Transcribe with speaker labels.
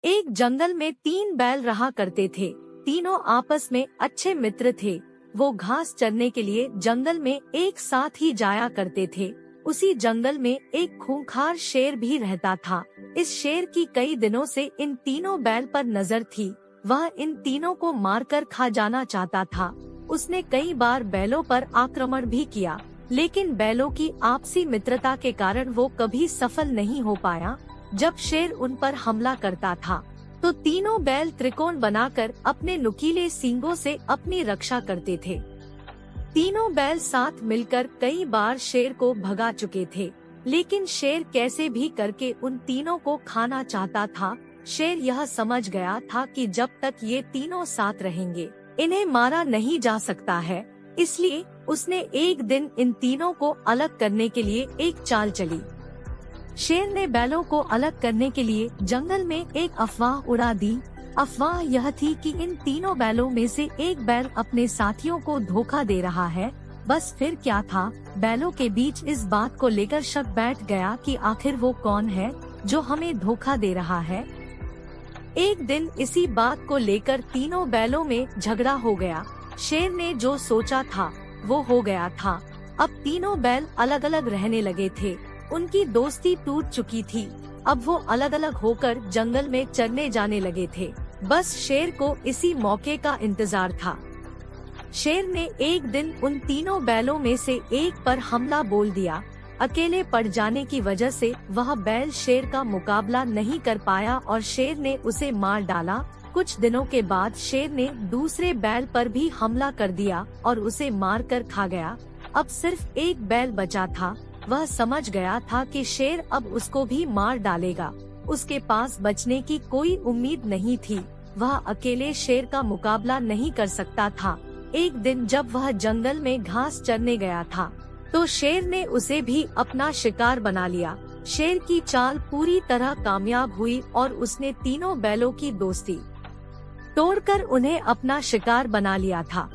Speaker 1: एक जंगल में 3 बैल रहा करते थे। तीनों आपस में अच्छे मित्र थे। वो घास चरने के लिए जंगल में एक साथ ही जाया करते थे। उसी जंगल में एक खूंखार शेर भी रहता था। इस शेर की कई दिनों से इन तीनों बैल पर नजर थी। वह इन तीनों को मारकर खा जाना चाहता था। उसने कई बार बैलों पर आक्रमण भी किया, लेकिन बैलों की आपसी मित्रता के कारण वो कभी सफल नहीं हो पाया। जब शेर उन पर हमला करता था तो तीनों बैल त्रिकोण बनाकर अपने नुकीले सींगों से अपनी रक्षा करते थे। तीनों बैल साथ मिलकर कई बार शेर को भगा चुके थे, लेकिन शेर कैसे भी करके उन तीनों को खाना चाहता था। शेर यह समझ गया था कि जब तक ये तीनों साथ रहेंगे इन्हें मारा नहीं जा सकता है। इसलिए उसने एक दिन इन तीनों को अलग करने के लिए एक चाल चली। शेर ने बैलों को अलग करने के लिए जंगल में एक अफवाह उड़ा दी। अफवाह यह थी कि इन तीनों बैलों में से एक बैल अपने साथियों को धोखा दे रहा है। बस फिर क्या था, बैलों के बीच इस बात को लेकर शक बैठ गया कि आखिर वो कौन है जो हमें धोखा दे रहा है। एक दिन इसी बात को लेकर तीनों बैलों में झगड़ा हो गया। शेर ने जो सोचा था वो हो गया था। अब तीनों बैल अलग अलग रहने लगे थे। उनकी दोस्ती टूट चुकी थी। अब वो अलग अलग होकर जंगल में चरने जाने लगे थे। बस शेर को इसी मौके का इंतजार था। शेर ने एक दिन उन तीनों बैलों में से एक पर हमला बोल दिया। अकेले पड़ जाने की वजह से वह बैल शेर का मुकाबला नहीं कर पाया और शेर ने उसे मार डाला। कुछ दिनों के बाद शेर ने दूसरे बैल पर भी हमला कर दिया और उसे मार कर खा गया। अब सिर्फ एक बैल बचा था। वह समझ गया था कि शेर अब उसको भी मार डालेगा। उसके पास बचने की कोई उम्मीद नहीं थी। वह अकेले शेर का मुकाबला नहीं कर सकता था। एक दिन जब वह जंगल में घास चरने गया था तो शेर ने उसे भी अपना शिकार बना लिया। शेर की चाल पूरी तरह कामयाब हुई और उसने तीनों बैलों की दोस्ती तोड़कर उन्हें अपना शिकार बना लिया था।